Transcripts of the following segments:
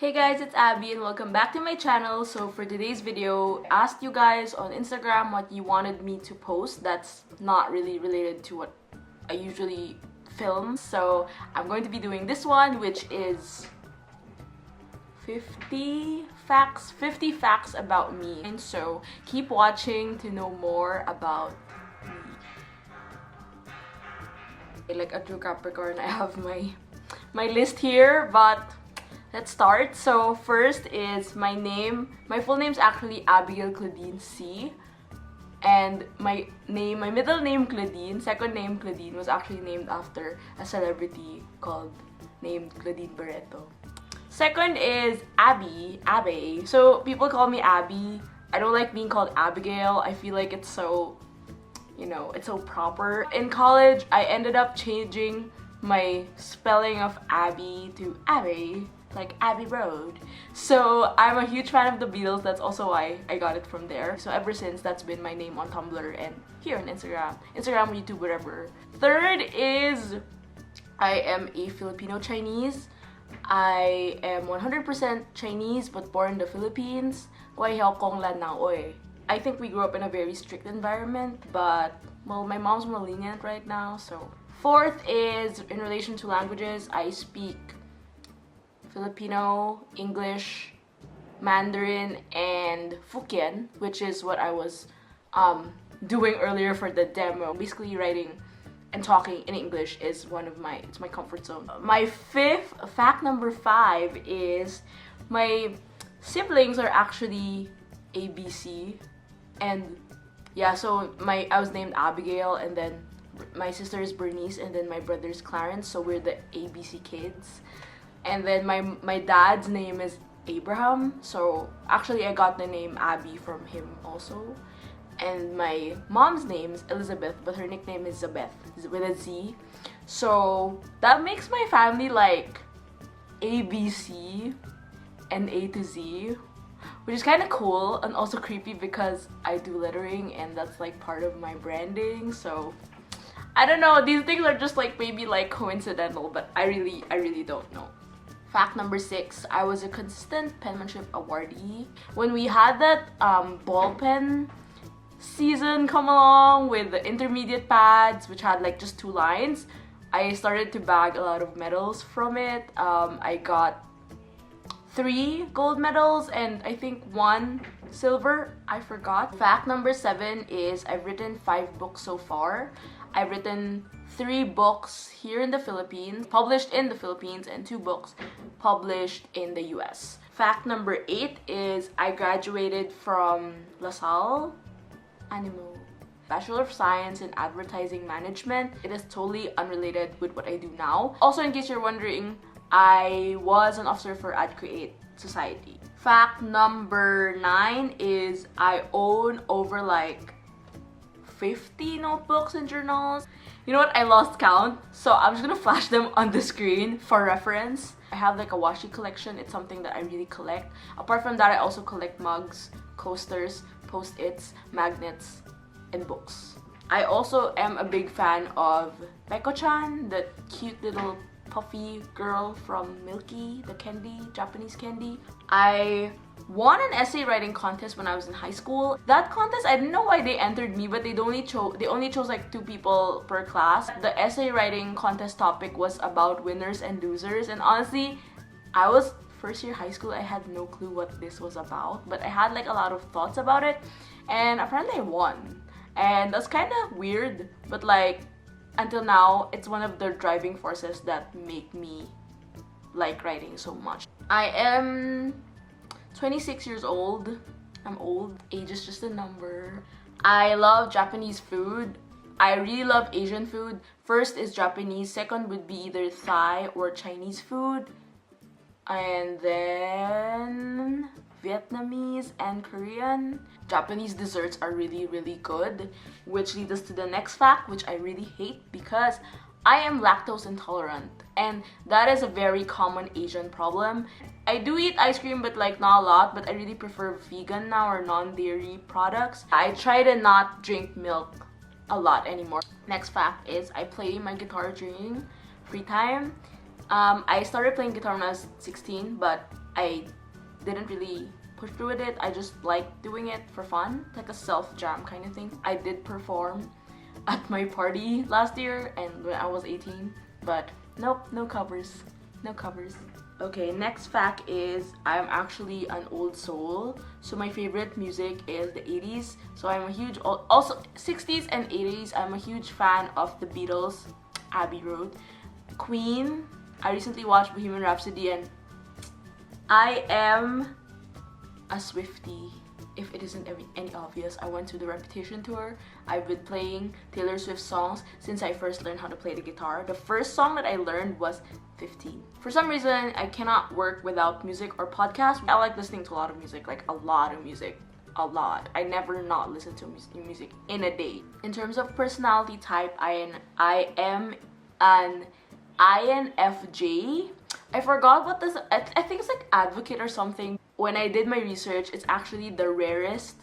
Hey guys, it's Abby and welcome back to my channel. So for today's video, I asked you guys on Instagram what you wanted me to post that's not really related to what I usually film. So I'm going to be doing this one, which is 50 facts about me. And so keep watching to know more about me. Like a true Capricorn, I have my list here, but let's start. So first is my name. My full name is actually Abigail Claudine C. And my middle name Claudine, second name Claudine was actually named after a celebrity named Claudine Barreto. Second is Abbey. So people call me Abby. I don't like being called Abigail. I feel like it's so, it's so proper. In college, I ended up changing my spelling of Abby to Abbey, like Abbey Road. So I'm a huge fan of the Beatles. That's also why I got it from there. So ever since, that's been my name on Tumblr and here on Instagram, YouTube, whatever. Third is I am a Filipino Chinese. I am 100% Chinese but born in the Philippines. I think we grew up in a very strict environment, but well, my mom's more lenient right now. So fourth is in relation to languages. I speak Filipino, English, Mandarin, and Hokkien, which is what I was doing earlier for the demo. Basically, writing and talking in English is it's my comfort zone. My fact number 5 is my siblings are actually ABC, and yeah, so I was named Abigail, and then my sister is Bernice, and then my brother is Clarence, so we're the ABC kids. And then my dad's name is Abraham, so actually I got the name Abby from him also. And my mom's name is Elizabeth, but her nickname is Zabeth, with a Z. So that makes my family like ABC and A to Z, which is kind of cool and also creepy because I do lettering and that's like part of my branding. So I don't know, these things are just like maybe like coincidental, but I really don't know. Fact number 6, I was a consistent penmanship awardee. When we had that ball pen season come along with the intermediate pads, which had like just 2 lines, I started to bag a lot of medals from it. I got 3 gold medals and I think 1 silver, I forgot. Fact number 7 is I've written 5 books so far. I've written 3 books here in the Philippines, published in the Philippines, and 2 books published in the US. Fact number 8 is I graduated from LaSalle, Bachelor of Science in Advertising Management. It is totally unrelated with what I do now. Also, in case you're wondering, I was an officer for Ad Create Society. Fact number 9 is I own over like 50 notebooks and journals. You know what? I lost count, so I'm just gonna flash them on the screen for reference. I have like a washi collection. It's something that I really collect. Apart from that, I also collect mugs, coasters, post-its, magnets, and books. I also am a big fan of Peko-chan, the cute little puffy girl from Milky, the candy, Japanese candy. I won an essay writing contest when I was in high school. That contest, I didn't know why they entered me, but they only chose like 2 people per class. The essay writing contest topic was about winners and losers, and honestly, I was first year high school. I had no clue what this was about, but I had like a lot of thoughts about it, and apparently I won. And that's kind of weird, but like until now, it's one of the driving forces that make me like writing so much. I am 26 years old. I'm old. Age is just a number. I love Japanese food. I really love Asian food. First is Japanese. Second would be either Thai or Chinese food. And then Vietnamese and Korean. Japanese desserts are really good, which leads us to the next fact, which I really hate because I am lactose intolerant, and that is a very common Asian problem. I do eat ice cream, but like not a lot, but I really prefer vegan now or non-dairy products. I try to not drink milk a lot anymore. Next fact is I play my guitar during free time. I started playing guitar when I was 16, but I didn't really push through with it. I just like doing it for fun, like a self-jam kind of thing. I did perform at my party last year and when I was 18, but nope, no covers. No covers. Okay, next fact is I'm actually an old soul. So my favorite music is the 80s. So I'm a huge, also 60s and 80s, I'm a huge fan of the Beatles, Abbey Road, Queen. I recently watched Bohemian Rhapsody and I am a Swiftie. If it isn't any obvious, I went to the Reputation tour. I've been playing Taylor Swift songs since I first learned how to play the guitar. The first song that I learned was 15. For some reason, I cannot work without music or podcasts. I like listening to a lot of music, like a lot of music. A lot. I never not listen to music in a day. In terms of personality type, I am an INFJ. I forgot what this, I think it's like advocate or something. When I did my research, it's actually the rarest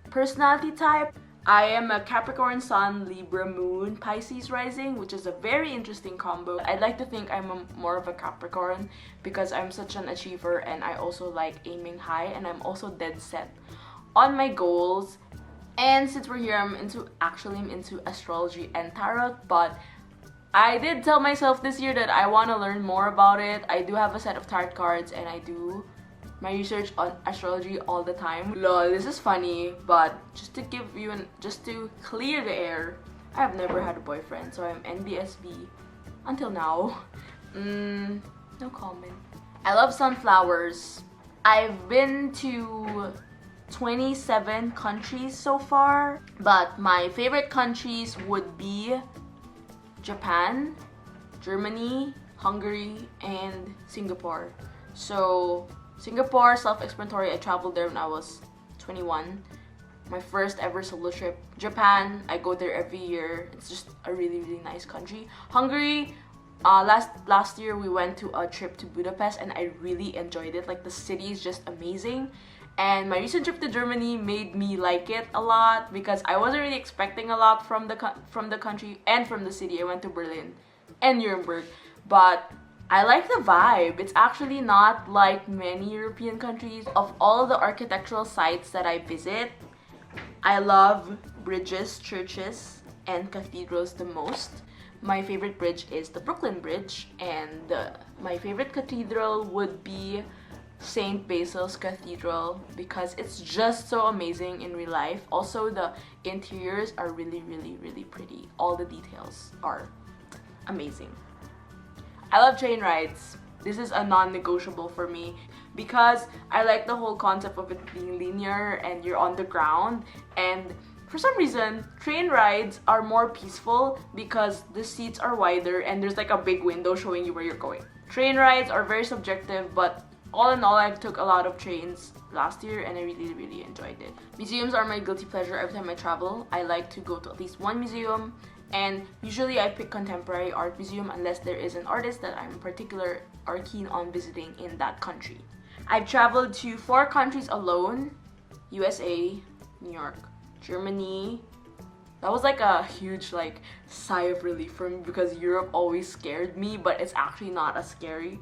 personality type. I am a Capricorn Sun, Libra Moon, Pisces Rising, which is a very interesting combo. I'd like to think I'm more of a Capricorn because I'm such an achiever and I also like aiming high and I'm also dead set on my goals. And since we're here, I'm into astrology and tarot, but I did tell myself this year that I want to learn more about it. I do have a set of tarot cards and I do my research on astrology all the time. Lol, this is funny, but just to clear the air, I have never had a boyfriend, so I'm NBSB until now. No comment. I love sunflowers. I've been to 27 countries so far, but my favorite countries would be Japan, Germany, Hungary, and Singapore. So Singapore, self-explanatory, I traveled there when I was 21. My first ever solo trip. Japan, I go there every year. It's just a really, really nice country. Hungary, last year we went to a trip to Budapest and I really enjoyed it. Like the city is just amazing. And my recent trip to Germany made me like it a lot because I wasn't really expecting a lot from the country and from the city. I went to Berlin and Nuremberg, but I like the vibe. It's actually not like many European countries. Of all the architectural sites that I visit, I love bridges, churches, and cathedrals the most. My favorite bridge is the Brooklyn Bridge, and my favorite cathedral would be St. Basil's Cathedral because it's just so amazing in real life. Also, the interiors are really, really, really pretty. All the details are amazing. I love train rides. This is a non-negotiable for me because I like the whole concept of it being linear and you're on the ground, and for some reason train rides are more peaceful because the seats are wider and there's like a big window showing you where you're going. Train rides are very subjective, but all in all, I took a lot of trains last year and I really, really enjoyed it. Museums are my guilty pleasure. Every time I travel, I like to go to at least one museum, and usually I pick contemporary art museum unless there is an artist that I'm particular or keen on visiting in that country. I've traveled to 4 countries alone: USA, New York, Germany. That was like a huge sigh of relief for me because Europe always scared me, but it's actually not as scary.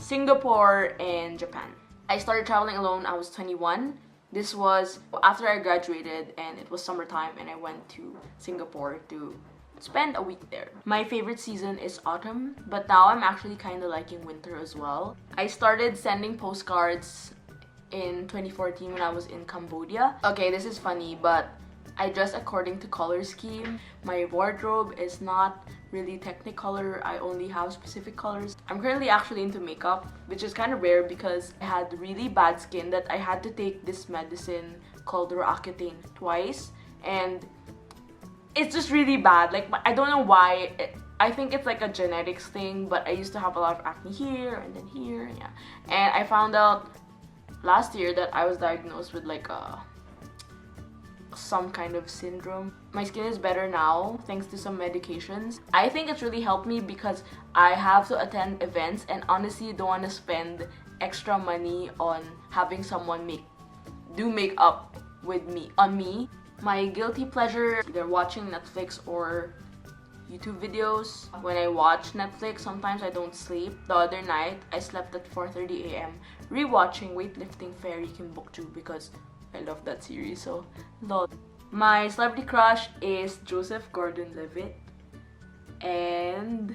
Singapore and Japan. I started traveling alone. I was 21. This was after I graduated and it was summertime and I went to Singapore to spend a week there. My favorite season is autumn, but now I'm actually kind of liking winter as well. I started sending postcards in 2014 when I was in Cambodia. Okay, this is funny, but I dress according to color scheme. My wardrobe is not really technicolor. I only have specific colors. I'm currently actually into makeup, which is kind of rare because I had really bad skin that I had to take this medicine called Roaccutane twice, and it's just really bad. I don't know why. I think it's like a genetics thing, but I used to have a lot of acne here and then here, yeah. And I found out last year that I was diagnosed with some kind of syndrome. My skin is better now thanks to some medications. I think it's really helped me because I have to attend events and honestly don't want to spend extra money on having someone do makeup on me. My guilty pleasure, either watching Netflix or YouTube videos. When I watch Netflix, sometimes I don't sleep. The other night, I slept at 4:30 a.m. rewatching Weightlifting Fairy Kim Bok-joo because I love that series, so lol. My celebrity crush is Joseph Gordon-Levitt and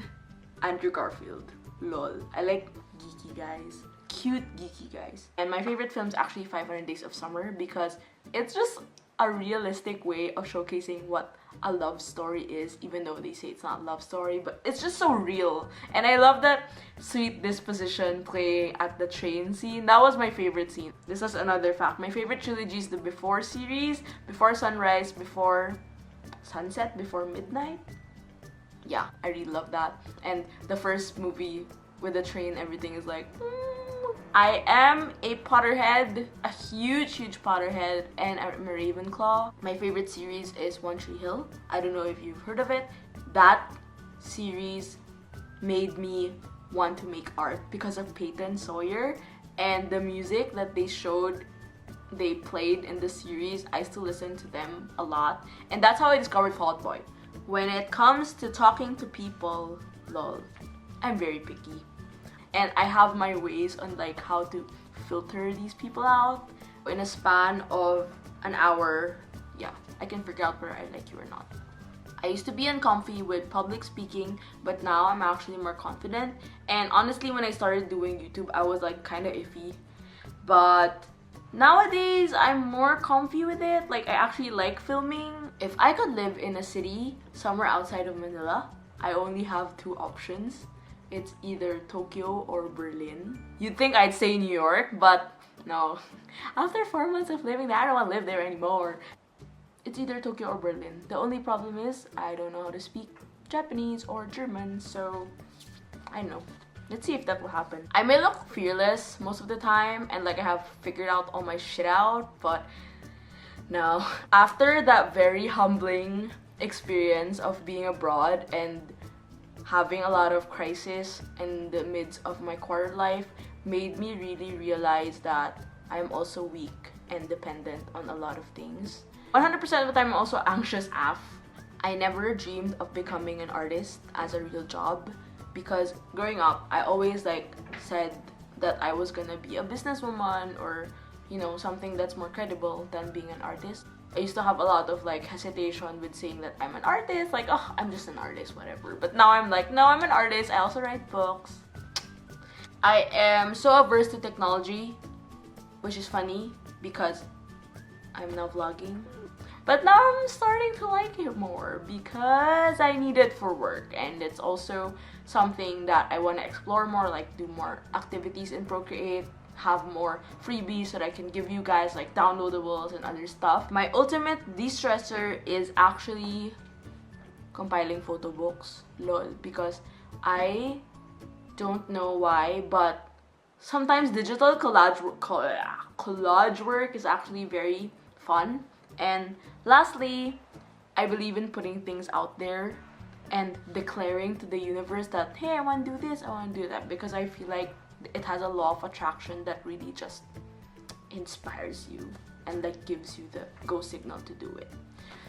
Andrew Garfield. Lol. I like geeky guys. Cute geeky guys. And my favorite film is actually 500 Days of Summer because it's just a realistic way of showcasing what a love story is, even though they say it's not a love story, but it's just so real. And I love that sweet disposition playing at the train scene. That was my favorite scene. This is another fact. My favorite trilogy is the Before series, Before Sunrise, Before Sunset, Before Midnight. Yeah, I really love that. And the first movie with the train, everything is like I am a Potterhead, a huge Potterhead, and I'm a Ravenclaw. My favorite series is One Tree Hill. I don't know if you've heard of it. That series made me want to make art because of Peyton Sawyer, and the music that they played in the series, I still listen to them a lot, and that's how I discovered Fall Out Boy. When it comes to talking to people, lol, I'm very picky. And I have my ways on like how to filter these people out. In a span of an hour, yeah, I can figure out whether I like you or not. I used to be uncomfy with public speaking, but now I'm actually more confident. And honestly, when I started doing YouTube, I was like kind of iffy. But nowadays, I'm more comfy with it. Like, I actually like filming. If I could live in a city somewhere outside of Manila, I only have two options. It's either Tokyo or Berlin. You'd think I'd say New York, but no. After 4 months of living there, I don't want to live there anymore. It's either Tokyo or Berlin. The only problem is I don't know how to speak Japanese or German, so I don't know. Let's see if that will happen. I may look fearless most of the time and like I have figured out all my shit out, but no. After that very humbling experience of being abroad and having a lot of crisis in the midst of my quarter life made me really realize that I'm also weak and dependent on a lot of things. 100% of the time I'm also anxious AF. I never dreamed of becoming an artist as a real job because growing up I always like said that I was gonna be a businesswoman or you know something that's more credible than being an artist. I used to have a lot of like hesitation with saying that I'm an artist, like, oh, I'm just an artist, whatever. But now I'm like, no, I'm an artist. I also write books. I am so averse to technology, which is funny because I'm now vlogging. But now I'm starting to like it more because I need it for work, and it's also something that I want to explore more, like do more activities in Procreate, have more freebies so that I can give you guys like downloadables and other stuff. My ultimate de-stressor is actually compiling photo books, lol, because I don't know why, but sometimes digital collage work is actually very fun. And lastly, I believe in putting things out there and declaring to the universe that, hey, I want to do this, I want to do that, because I feel like it has a law of attraction that really just inspires you and like gives you the go signal to do it.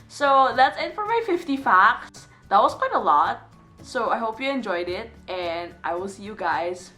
So that's it for my 50 facts. That was quite a lot. So I hope you enjoyed it, and I will see you guys